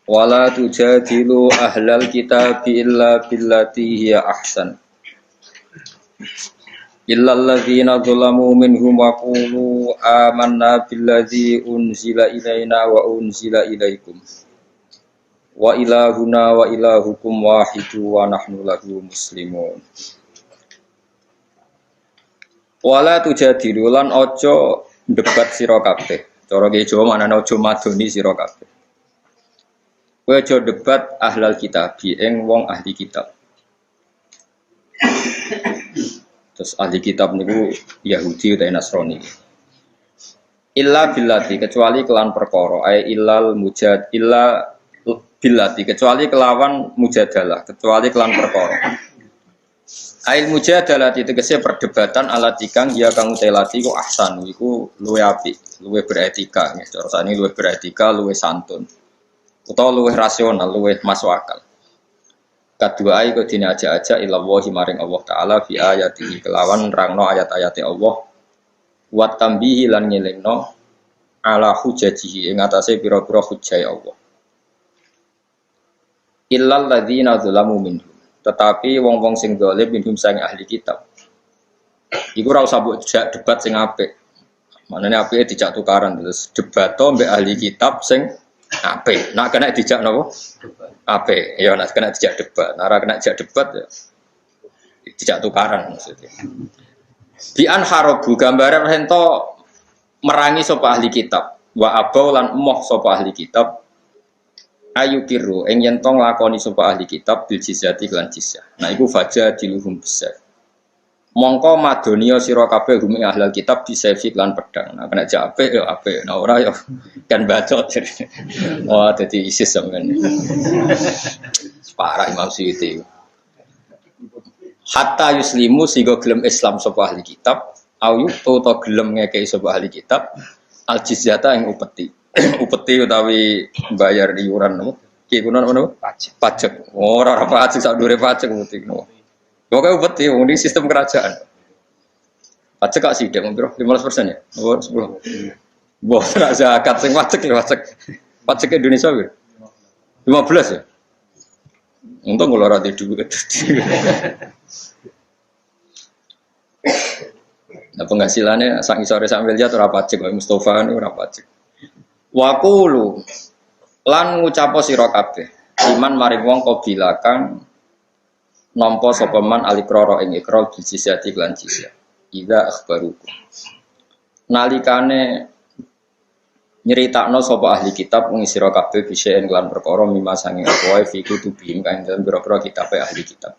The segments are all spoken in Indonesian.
Wala tujadilu ahlal kitabi illa billati hiya ahsan. Illal ladzina dzalamu minhum wa qulu amanna billadzi unzila ilaina wa unzila ilaikum. Wa ilahuna wa ilahukum wahidu wa nahnu lahu muslimun. Wala tujadilu lan ojo debat sira kabeh. Cara ki Jawa manane ojo madoni sira kabeh. Kowe aja debat ahlal kitab ing wong ahli kitab. Terus ahli kitab niku Yahudi utawa Nasrani. Illa billati kecuali kelan perkara, ay illal mujad illa billati kecuali kelawan mujadalah, kecuali kelan perkara. Ail mujadalah tegese perdebatan ala tikang ya kang utelati ku ahsan iku luwe apik, luwe beretika, cara sakniki luwe beretika, luwe santun. Utawa luwih rasional, luwih masuk akal. Kadua iku dene aja-aja ilallahi maring Allah taala fi ayatihi kelawan nerangno ayat-ayate Allah. Wa tambihi lan ngelingno ala hujajihi ing atase pira-pira hujjah Allah. Illal ladzina dzalamu minhum. Tetapi wong-wong sing zalim minhum sang ahli kitab. Iku ora usah mbok debat sing apik. Manane apike dijak tukaran terus debato mbek ahli kitab sing apik. Nak kena dijak napa? Apik. Ya nak kena dijak debat. Nek ora kena dijak debat ya dijak tukaran maksudnya. Bi an harabu gambaran ento merangi sapa ahli kitab. Wa abau lan emoh sapa ahli kitab. Ayu kiru ing yen to nglakoni sapa ahli kitab bil jizyati lan jizyah. Nah iku faja diluhum besar. Mongko madonia sira kabeh hum ahlul kitab disefik lan pedang. Nah kena jak apik ya apik, nah ora ya kan bacot. Wah dadi ISIS sampean. Parah Imam Suyuti. Hatta yuslimu sehingga gelem Islam sapa ahli kitab, au to gelem ngekeki sapa ahli kitab al jizyata ing upeti. Upeti utawi bayar iuran napa? Ki kuno napa? Pajak. Ora pajak sak dure pajak upeti napa. Pokoke upeti wong iki sistem kerajaan. Pajak gak sithik mung piro? 15% ya? Oh 10. Wah, ora zakat sing pajak lho pajak. Pajak Indonesia piro? 15 ya? Untung kula ora duwe. Nah penghasilannya sak isore sak miliar ora pajak kok Mustofa niku ora pajak. Wa qulu lan ngucapo sira kabeh iman maring wong qabila kang nampa sapa man alikrara ing ikrar jizyati lan jizyah ida akhbarukum nalikane nyeritakno sapa ahli kitab wong sira kabeh biseen lan perkara mimma sange apa fi kutubihim kang dalem pira-pira kitabe ahli kitab.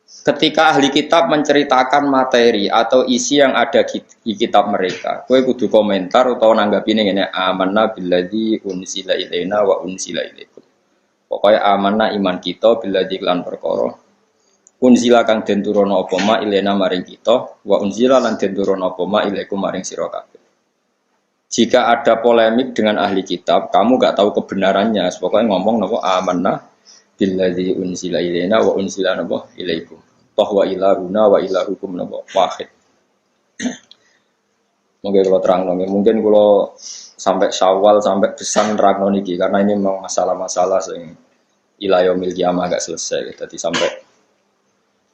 Ketika ahli kitab menceritakan materi atau isi yang ada di kitab mereka, kowe kudu komentar utawa nanggapi ngene amanna billadzi unzila ilaina wa unzila ilaikum. Pokoke amanna iman kita billadzi lan perkara unzila kang den turono apa ma ilaina maring kita wa unzila lan den turono apa ma ilaikum maring sira kabeh. Jika ada polemik dengan ahli kitab, kamu gak tahu kebenarannya, pokoknya ngomong napa amanna billadzi unzila ilaina wa unzila napa ilaikum. Bahwa ilahuna wa ilahukum napa wahid. Mungkin kalau terang mungkin kalau sampai Syawal sampai besan terang niki karena ini memang masalah-masalah sing ila yaumil qiyamah agak selesai. Jadi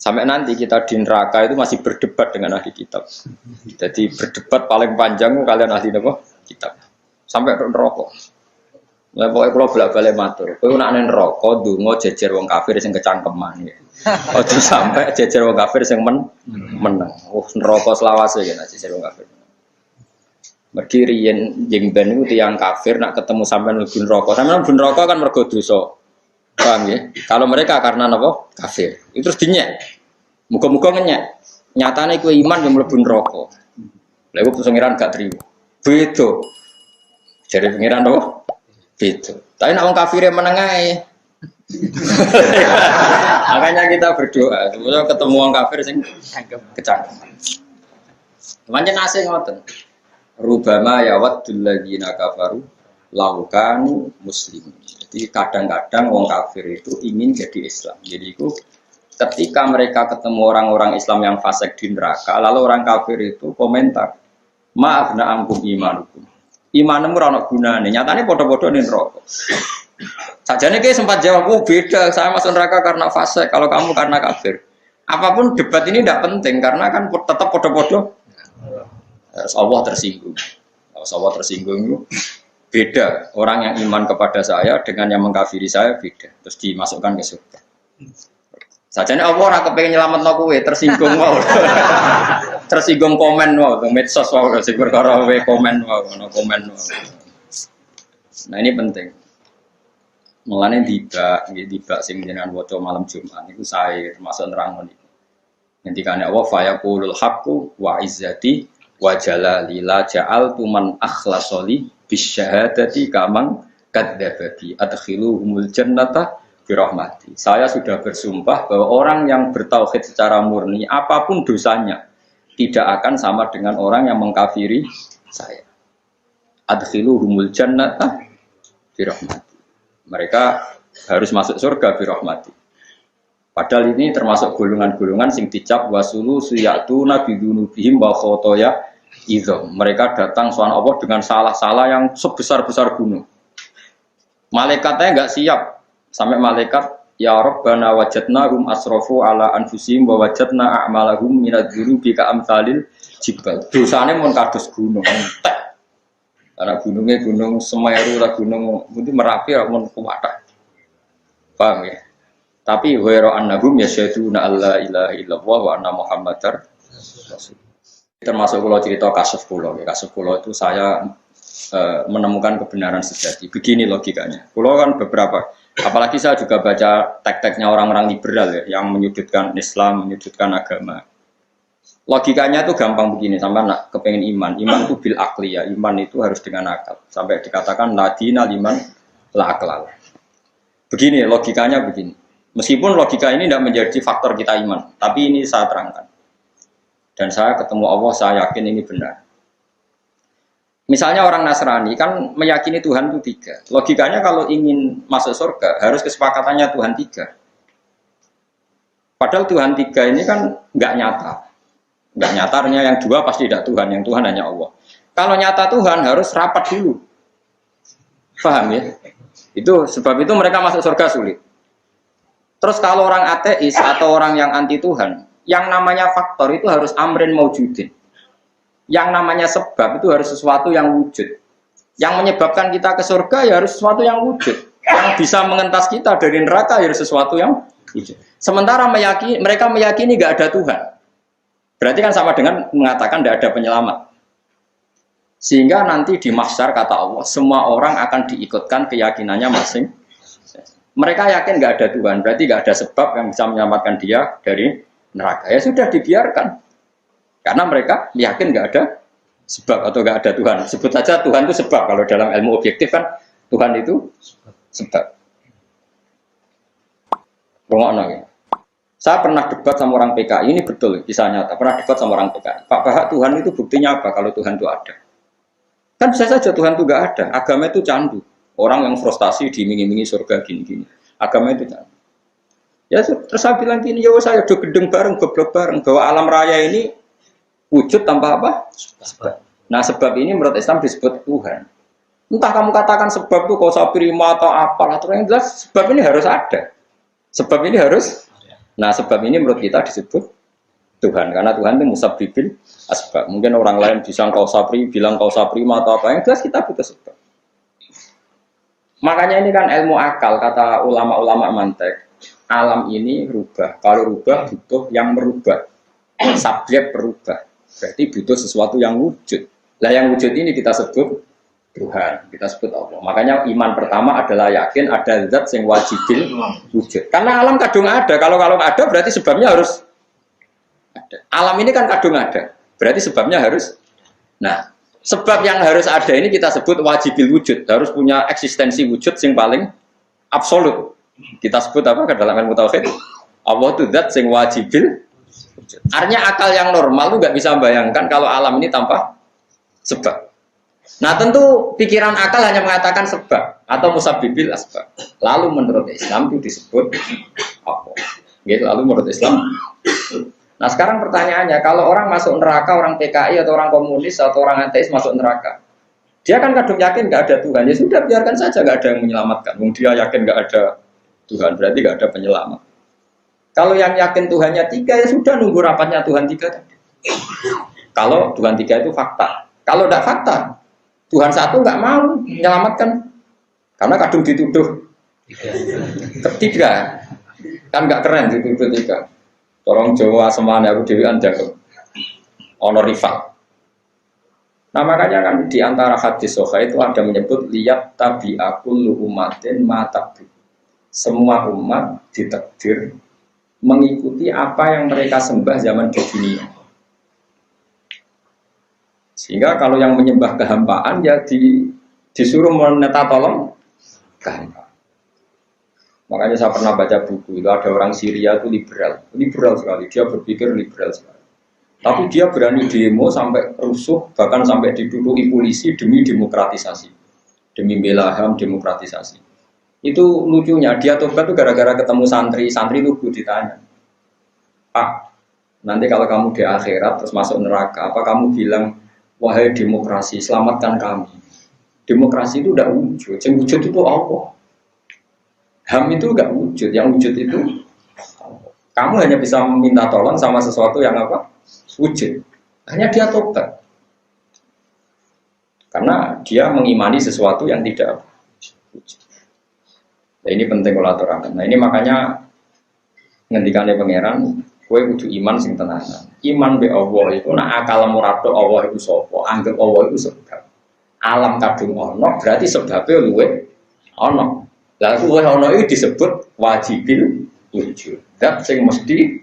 sampai nanti kita di neraka itu masih berdebat dengan ahli kitab. Jadi berdebat paling panjang kalian ahli napa kitab. Sampai neraka. Lah pokoke kula bolak-balik matur. Kowe nek nang neraka ndonga jejer wong kafir sing kecangkeman ya. Aja sampai jejer wong kafir sing meneng. Neraka selawase ya nek jejer wong kafir. Mergi riyen jeng ben niku tiyang kafir nak ketemu sampean mlebu neraka. Sampeyan mlebu neraka kan mergo dosa. Paham ya? Kalau mereka karena napa? Kafir. Itu terus dinyek. Muga-muga ngenyek. Nyatane kowe iman yang mlebu neraka. Lha iku pengiran gak trimo. Beda. Jare pengiran napa? Gitu. Tapi nak orang kafir yang meneng ae. Makanya kita berdoa, semoga ketemu orang kafir sing kecangkeman. Pancen asih ngoten. Rubama yawaddul ladzina kafaru law kanu muslimin. Jadi kadang-kadang orang kafir itu ingin jadi Islam. Jadi itu ketika mereka ketemu orang-orang Islam yang fasik di neraka, lalu orang kafir itu komentar, "Maaf na angkum imanukum." Imanmu ora ono gunane. Nyatane padha-padha ning neraka. Sajane kayak sempat jawab, oh beda, saya masuk neraka karena fase, kalau kamu karena kafir. Apapun debat ini tidak penting karena kan tetap podo-podo. Allah tersinggung. Allah tersinggung beda. Orang yang iman kepada saya dengan yang mengkafiri saya beda. Terus dimasukkan ke surga. Sajane Allah ora kepengin nyelametno kowe, tersinggung wae. Tersinggung komen wae, medsos wae sing perkara kowe komen wae, ono komen wae. Nah ini penting. Mulane tiba sing jenengan waca malam Jumat niku sae termasuk nerangno niku. Ngendikane Allah fa yaqulul haqqu wa izzati wa jalali la ja'altu man akhlasali bisyahadati kamang kadzdzabati adkhiluhumul jannata bi rahmati. Saya sudah bersumpah bahwa orang yang bertauhid secara murni apapun dosanya tidak akan sama dengan orang yang mengkafiri saya. Adkhiluhumul jannata bi rahmati. Mereka harus masuk surga bi rahmati. Padahal ini termasuk golongan-golongan sing dicap wasulu suyatu nabi dunubihim wa khotoya idzam. Mereka datang soal Allah dengan salah-salah yang sebesar-besar gunung. Malaikatnya enggak siap. Sampai malaikat ya Rabbana wajadnahum asrafu ala anfusihim wa wajadna a'malahum minadz-dzunubi ka'amsalil jibal. Dosane mun kados gunung. Karena gunungnya gunung Semeru lah gunung mungkin Merapi lah mun kuwatah. Paham ya? Tapi wa annahum yasyaduna alla ilaha illallah wa anna muhammadar rasul. Termasuk kalau cerita kasus pulau. Kasus pulau itu saya menemukan kebenaran sejati. Begini logikanya. Pulau kan beberapa, apalagi saya juga baca teks-teksnya orang-orang liberal ya, yang menyudutkan Islam, menyudutkan agama. Logikanya itu gampang begini, sampai nak kepengen iman itu bil akli ya, iman itu harus dengan akal. Sampai dikatakan ladina liman la aklal. Begini logikanya begini. Meskipun logika ini tidak menjadi faktor kita iman, tapi ini saya terangkan. Dan saya ketemu Allah, saya yakin ini benar. Misalnya orang Nasrani kan meyakini Tuhan itu 3. Logikanya kalau ingin masuk surga harus kesepakatannya Tuhan 3. Padahal Tuhan 3 ini kan nggak nyata. Nggak nyata, artinya yang 2 pasti tidak Tuhan, yang Tuhan hanya Allah. Kalau nyata Tuhan harus rapat dulu. Paham ya? Itu sebab itu mereka masuk surga sulit. Terus kalau orang ateis atau orang yang anti Tuhan, yang namanya faktor itu harus amrin maujudin. Yang namanya sebab itu harus sesuatu yang wujud. Yang menyebabkan kita ke surga ya harus sesuatu yang wujud. Yang bisa mengentas kita dari neraka ya harus sesuatu yang wujud. Sementara mereka meyakini nggak ada Tuhan. Berarti kan sama dengan mengatakan tidak ada penyelamat. Sehingga nanti di mahsyar kata Allah, semua orang akan diikutkan keyakinannya masing. Mereka yakin nggak ada Tuhan, berarti nggak ada sebab yang bisa menyelamatkan dia dari neraka. Ya sudah dibiarkan, karena mereka yakin nggak ada sebab atau nggak ada Tuhan. Sebut saja Tuhan itu sebab. Kalau dalam ilmu objektif kan Tuhan itu sebab. Rumahnya. Saya pernah debat sama orang PKI, ini betul, bisa nyata. Pernah debat sama orang PKI. Pak Bahak, Tuhan itu buktinya apa kalau Tuhan itu ada? Kan bisa saja Tuhan itu nggak ada. Agama itu candu. Orang yang frustasi diiming-imingi surga gini-gini. Agama itu candu. Ya terus saya bilang gini, ya saya udah gedeng bareng, goblok bareng. Bahwa alam raya ini wujud tanpa apa? Sebab. Nah sebab ini menurut Islam disebut Tuhan. Entah kamu katakan sebab itu kausa prima atau apalah. Terus yang jelas sebab ini harus ada. Sebab ini harus. Nah sebab ini menurut kita disebut Tuhan. Karena Tuhan itu musabbibil asbab. Mungkin orang lain bisa kausa bilang kausa prima atau apa. Yang jelas kita butuh sebab. Makanya ini kan ilmu akal, kata ulama-ulama mantek. Alam ini rubah. Kalau rubah butuh yang merubah. Subjek berubah. Berarti butuh sesuatu yang wujud. Lah yang wujud ini kita sebut Tuhan. Kita sebut Allah. Makanya iman pertama adalah yakin ada zat yang wajibil wujud. Karena alam kadung ada. Kalau ada berarti sebabnya harus ada. Alam ini kan kadung ada. Berarti sebabnya harus. Nah. Sebab yang harus ada ini kita sebut wajibil wujud, harus punya eksistensi wujud yang paling absolut. Kita sebut apa ke dalam ilmu tauhid? Allah itu zat yang wajibil wujud. Artinya akal yang normal itu nggak bisa membayangkan kalau alam ini tanpa sebab. Nah tentu pikiran akal hanya mengatakan sebab atau musabbibil asbab. Lalu menurut Islam itu disebut apa? Gitu, lalu menurut Islam. Nah sekarang pertanyaannya, kalau orang masuk neraka, orang PKI atau orang komunis atau orang ateis masuk neraka, Dia kan kadung yakin nggak ada Tuhan, ya sudah biarkan saja nggak ada yang menyelamatkan. Dia yakin nggak ada Tuhan, berarti nggak ada penyelamat. Kalau yang yakin Tuhannya 3 ya sudah nunggu rapatnya Tuhan 3 tadi. Kalau Tuhan 3 itu fakta. Kalau tidak fakta, Tuhan 1 nggak mau menyelamatkan, karena kadung dituduh 3. Kan nggak keren dituduh 3. Tolong Jawa semuanya aku dewi anjak honor rival. Nah makanya kan di antara hadis sahih itu ada menyebut lihat tabi'akul umatin matabu. Semua umat ditakdir mengikuti apa yang mereka sembah zaman dunia. Sehingga kalau yang menyembah kehampaan ya disuruh meneta tolong kehampaan. Makanya saya pernah baca buku itu ada orang Syria itu liberal sekali. Dia berpikir liberal sekali. Tapi dia berani demo sampai rusuh, bahkan sampai diduduki polisi demi demokratisasi, demi bela HAM demokratisasi. Itu lucunya, dia tobat itu gara-gara ketemu santri itu ditanya, Pak, nanti kalau kamu di akhirat terus masuk neraka, apa kamu bilang, wahai demokrasi, selamatkan kami. Demokrasi itu tidak wujud, yang wujud itu Allah. HAM itu enggak wujud, yang wujud itu Allah. Kamu hanya bisa meminta tolong sama sesuatu yang apa? Wujud. Hanya dia tobat. Karena dia mengimani sesuatu yang tidak wujud. Nah, ini penting kalau aturakan. Nah ini makanya ngendikannya pangeran, kowe kudu iman sing tenanan. Iman be Allah itu nak akal murado Allah itu sapa? Anggap Allah itu sebab. Alam kadung ono berarti sebabnya luwe ono. Lah luwe ono itu disebut wajibil wujud. Dat sing mesti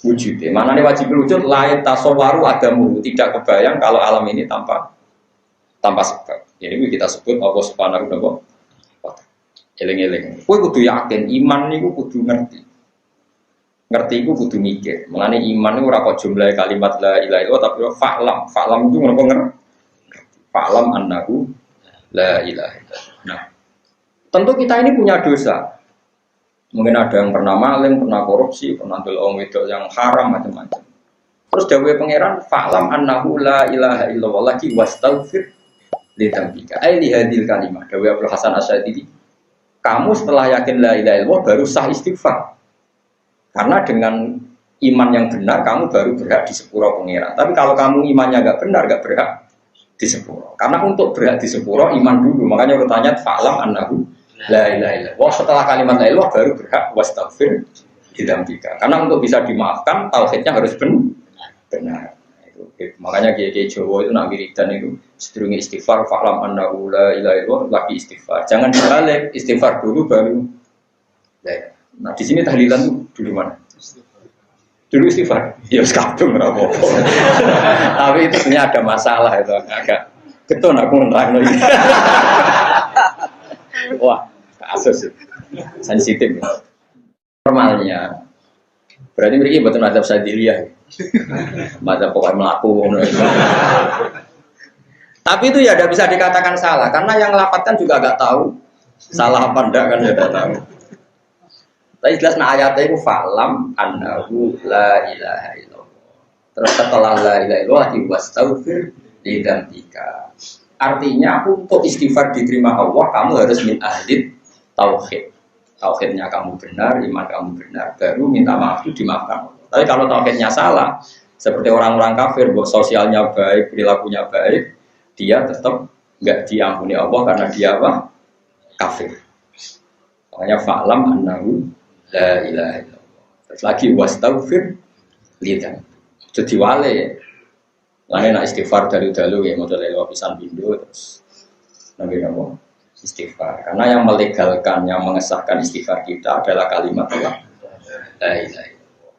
wujud. Mana nih wajibil wujud? Lain tasawaru agamu. Tidak kebayang kalau alam ini tanpa sebab. Jadi kita sebut Allah Subhanahu wa ta'ala. Eling-eling. Kowe kudu yakin iman niku kudu ngerti. Ngerti iku kudu mikir. Mulane iman niku ora kok jumlah kalimat la ilaha illallah tapi fa'lam. Fa'lam itu ngono ngerti. Fa'lam annahu la ilaha illallah. Nah, tentu kita ini punya dosa. Mungkin ada yang pernah maling, pernah korupsi, pernah dolong wedok yang haram macam-macam. Terus dawuhe pangeran fa'lam annahu la ilaha illallah lagi wastaghfir li dzambika. Ai li hadil kalimah. Dawuhe Abdul Hasan Asy'adili. Kamu setelah yakin la ilaha illallah baru sah istighfar. Karena dengan iman yang benar kamu baru berhak di sepuro pangeran. Tapi kalau kamu imannya enggak benar, enggak berhak di sepuro. Karena untuk berhak di sepuro iman dulu. Makanya urutannya fa'lam annahu la ilaha illallah. Setelah kalimat la ilaha baru berhak wastaghfir lidzambika. Karena untuk bisa dimaafkan tauhidnya harus benar. Makanya kiai Jawa itu nak wiridan itu sedurunge istighfar fa'lam annahu la ilaha illallah lagi istighfar. Jangan dibalik, istighfar dulu baru. Nah, di sini tahlilan tuh dulu mana? Dulu istighfar. Ya sekadung ora apa-apa. Tapi itu sebenarnya ada masalah itu agak keton aku nerangno iki. Wah, kasus sensitif. Normalnya berarti mereka betul adab sadiliyah. Mata pokoknya melaku. Tapi itu ya tidak bisa dikatakan salah karena yang melapatkan juga agak tahu salah apa enggak kan ya tidak tahu. Tapi jelas nah ayatnya itu fa'lam annahu la ilaha illallah. Terus setelah la ilaha illallah wastaghfir li dzambika. Artinya untuk istighfar diterima Allah kamu harus min ahli tauhid. Tauhidnya kamu benar, iman kamu benar, baru minta maaf itu dimaafkan. Tapi kalau tauhidnya salah, seperti orang-orang kafir, bahwa sosialnya baik, perilakunya baik, dia tetap nggak diampuni Allah karena dia apa? Kafir. Makanya fa'lam annahu la ilaha illallah. Terus lagi wastaghfir lidzam. Jadi wale. Lain nak istighfar dalu-dalu ya model pisan pindho terus nabi apa? Istighfar. Karena yang melegalkan, yang mengesahkan istighfar kita adalah kalimat Allah. La ilaha illallah.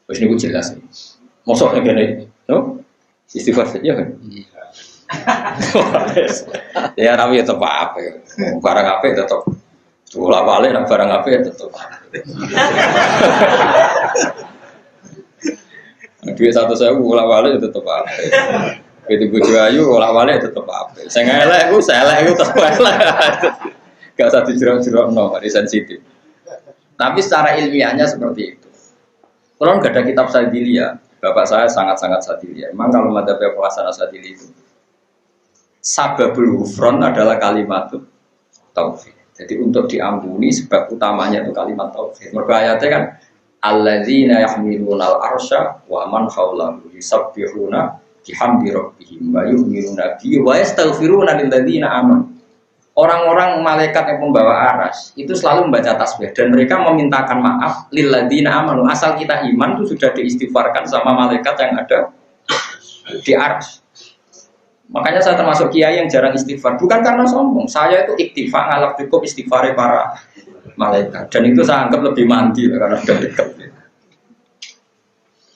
Wis niku jelas. Mosok nek ngene, no? Istighfar saja kan. Ya tapi tetap apa? Barang apa tetap ulah balik dan barang apa tetap. Duit 1.000 ulah balik tetap apa? Begitu bojo ayu ulah balik tetap apa? Sing elek ku tetep elek. Gak usah dijerok-jerokno, ini sensitif. Tapi secara ilmiahnya seperti itu. Kalau nggak ada kitab Sadili ya, bapak saya sangat-sangat Sadili. Emang kalau madzhab Hasan Sadili itu Sababul ghufran adalah kalimat tauhid. Jadi untuk diampuni sebab utamanya itu kalimat tauhid. Mergo ayatnya kan alladzina yahmiluna al-arsya wa man haulahu yusabbihuna bihamdi rabbihim wa yu'minuna bihi wa yastaghfiruna lil ladzina amanu. Orang-orang malaikat yang membawa aras itu selalu membaca tasbih dan mereka memintakan maaf lil ladzina amanu. Asal kita iman itu sudah diistighfarkan sama malaikat yang ada di aras. Makanya saya termasuk kiai yang jarang istighfar, bukan karena sombong. Saya itu iktifa ngalap cukup istighfar para malaikat, dan itu saya anggap lebih mandi karena sudah dekat.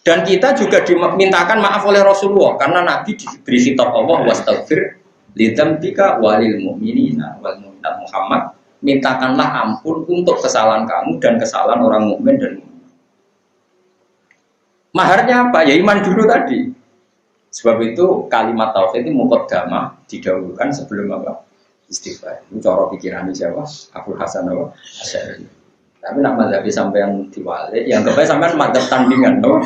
Dan kita juga dimintakan maaf oleh Rasulullah karena Nabi diberi khitab Allah wastaghfir lidzambika walil mu'minina wal mu'minat Muhammad, mintakanlah ampun untuk kesalahan kamu dan kesalahan orang mukmin dan mukmin. Maharnya apa? Ya iman dulu tadi. Sebab itu kalimat tauhid itu muqaddamah didahulukan sebelum apa? Istighfar. Itu cara pikiran siapa? Abdul Hasan apa? Asy'ari. Tapi nak mazhab sampean diwali, yang terbaik sampean mazhab tandingan, no?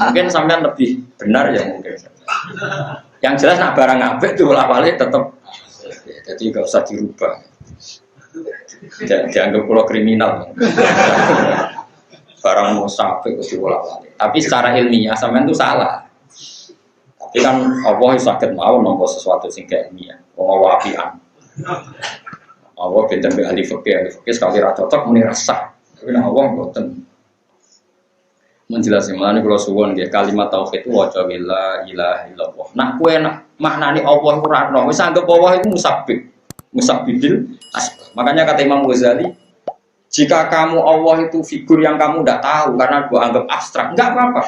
Mungkin sampean lebih benar ya mungkin. Yang jelas nak barang apik itu wali tetap ya, jadi enggak usah dirubah. Dianggap pulau kriminal. Barang musafir itu wali. Tapi secara ilmiah sampean itu salah. Tapi kan Allah sakit mau nompo sesuatu sing kayak ini ya, mau wapian. Allah benten be ahli fikih sekali ra cocok muni rasa. Tapi nek Allah mboten. Menjelaskan mana kalau suwon nggih kalimat tauhid itu waca la ilaha illallah. Nah kowe maknane Allah ora ono, wis anggap Allah itu musabbidil asbab. Makanya kata Imam Ghazali, jika kamu Allah itu figur yang kamu tidak tahu karena gua anggap abstrak, enggak apa-apa.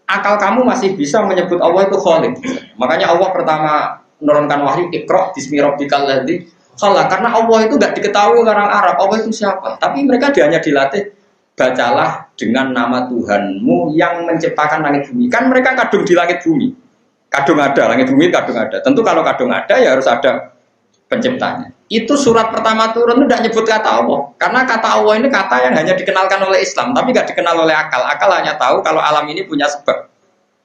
Akal kamu masih bisa menyebut Allah itu Khaliq. Makanya Allah pertama menurunkan wahyu Iqra bismi rabbikal ladzi khalaq, karena Allah itu enggak diketahui orang Arab Allah itu siapa. Tapi mereka hanya dilatih bacalah dengan nama Tuhanmu yang menciptakan langit bumi. Kan mereka kadung di langit bumi. Kadung ada, langit bumi kadung ada. Tentu kalau kadung ada ya harus ada penciptanya. Itu surat pertama turun itu tidak nyebut kata Allah. Karena kata Allah ini kata yang hanya dikenalkan oleh Islam, tapi nggak dikenal oleh akal. Akal hanya tahu kalau alam ini punya sebab.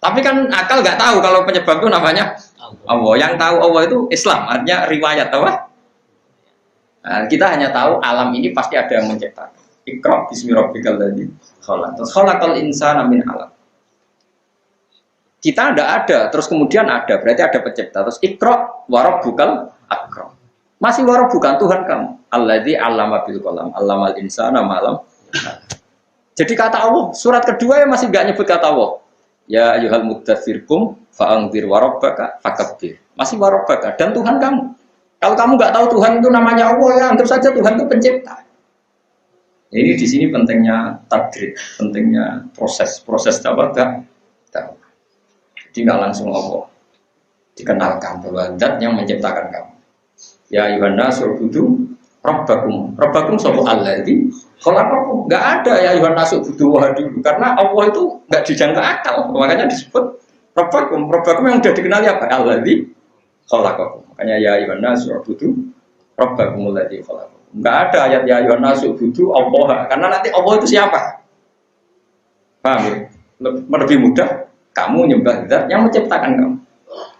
Tapi kan akal nggak tahu kalau penyebab itu namanya Allah. Yang tahu Allah itu Islam, artinya riwayat, tahu? Nah, kita hanya tahu alam ini pasti ada yang menciptakan. Iqra bismi rabbikal ladzi khalaq. Khalaqal insana min 'alaq. Kita ada, terus kemudian ada, berarti ada pencipta. Terus Iqra wa rabbukal akram. Masih waro bukan Tuhan kamu. Alladzi 'allama bil qalam, 'allamal insana ma lam. Jadi kata Allah, surat kedua ya masih enggak nyebut kata Allah. Ya ayyuhal muddatsir qum fa'anzir wa rabbaka fakabbir. Masih wa rabbaka dan Tuhan kamu. Kalau kamu enggak tahu Tuhan itu namanya Allah, ya anggap saja Tuhan itu pencipta. Ini di sini pentingnya tadrid, pentingnya proses tawakkal. Jadi enggak langsung Allah dikenalkan bahwa zat yang menciptakan kamu. Ya Yohanes subudu Rabbakum sapa alladzi khalaqakum. Enggak ada ya Yohanes subudu dulu karena Allah itu enggak dijangka akal. Makanya disebut Rabbakum yang sudah dikenali apa? Alladzi khalaqakum. Makanya ya Yohanes subudu Rabbakum alladzi khalaqakum. Enggak ada ayat ya Yohanes subudu Allah karena nanti Allah itu siapa? Paham ya? Lebih mudah kamu nyembah zat yang menciptakan kamu.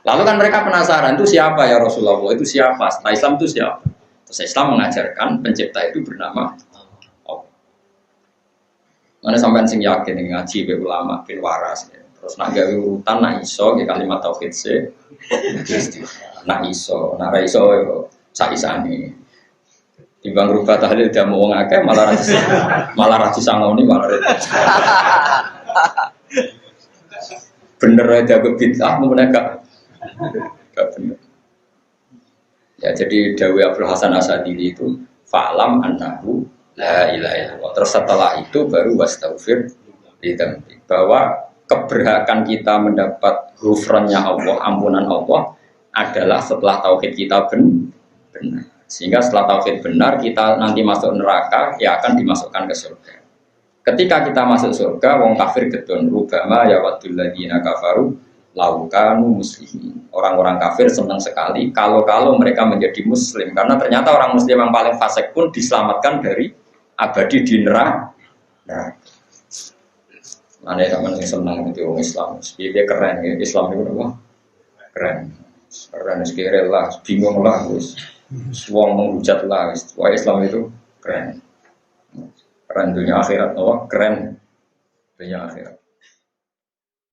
Lalu kan mereka penasaran itu siapa ya Rasulullah, itu siapa? Setelah Islam itu siapa? Terus Islam mengajarkan pencipta itu bernama Allah. Mana sampai sing yakin ngaji be ulama bin waras. Ya. Terus nak gawe urutan nak iso ke kalimat tauhid se. Nak iso, nak ra iso yo saisane. Timbang rubah tahlil dia mau wong akeh malah ra disangoni malah repot. Bener aja bid'ah menegak. Gak benar. Ya jadi Dawi Abdul Hasan Asadili itu fa'lam annahu la ilaha illallah. Terus setelah itu baru wastaghfir lidzambik, bahwa keberhakan kita mendapat ghufrannya Allah, ampunan Allah adalah setelah tauhid kita benar. Sehingga setelah tauhid benar kita nanti masuk neraka ya akan dimasukkan ke surga. Ketika kita masuk surga wong kafir gedon rubama ya wadul ladzina kafaru laukanu muslimin. Orang-orang kafir senang sekali kalau mereka menjadi muslim karena ternyata orang muslim yang paling fasik pun diselamatkan dari abadi di neraka. Ada yang senang itu orang Islam. Dia keren ya. Islam itu apa? Keren. keren sekiranya lah, bingung lah, wis, wong menghujat lah, wah Islam itu keren, keren dunia akhirat, oh keren dunia akhirat.